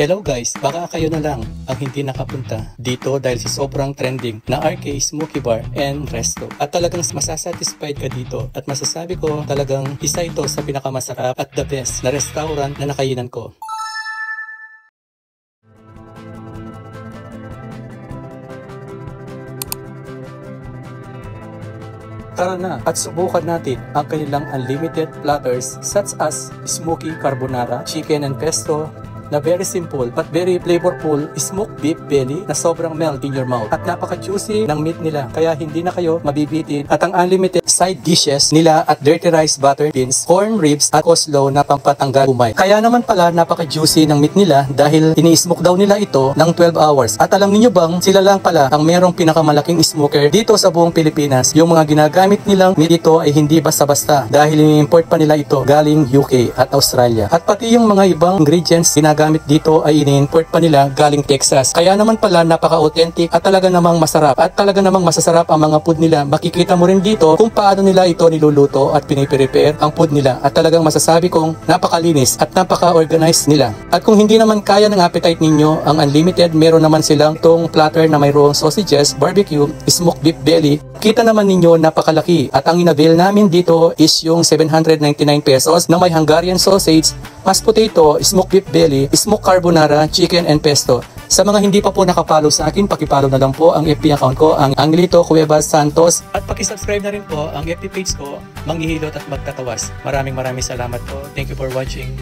Hello guys, baka kayo na lang ang hindi nakapunta dito dahil sa sobrang trending na RK Smoky Bar and Resto. At talagang masasatisfied ka dito at masasabi ko talagang isa ito sa pinakamasarap at the best na restaurant na nakainan ko. Tara na at subukan natin ang kanilang unlimited platters such as smoky carbonara, chicken and pesto, na very simple but very flavorful smoked beef belly na sobrang melt in your mouth. At napaka-juicy ng meat nila kaya hindi na kayo mabibitin. At ang unlimited side dishes nila at dirty rice butter beans, corn ribs at coleslaw na pampatanggal umay. Kaya naman pala napaka-juicy ng meat nila dahil ini-smoke daw nila ito ng 12 hours. At alam niyo bang sila lang pala ang merong pinakamalaking smoker dito sa buong Pilipinas. Yung mga ginagamit nilang meat ito ay hindi basta-basta dahil ini-import pa nila ito galing UK at Australia. At pati yung mga ibang ingredients ginagamit dito ay ini-import pa nila galing Texas. Kaya naman pala napaka-authentic at talaga namang masarap. At talaga namang masasarap ang mga food nila. Makikita mo rin dito kung paano nila ito niluluto at piniprepare ang food nila. At talagang masasabi kong napakalinis at napaka-organized nila. At kung hindi naman kaya ng appetite ninyo ang unlimited, meron naman silang tong platter na mayroong sausages, barbecue, smoked beef belly. Kita naman ninyo napakalaki. At ang inavail namin dito is yung 799 pesos na may Hungarian sausage, mashed potato, smoked beef belly, smoked carbonara, chicken and pesto. Sa mga hindi pa po nakapollow sa akin, pakipollow na lang po ang FB account ko, ang Angelito Cuevas Santos. At pakisubscribe na rin po ang FB page ko, Manghihilot at Magtatawas. Maraming salamat po. Thank you for watching.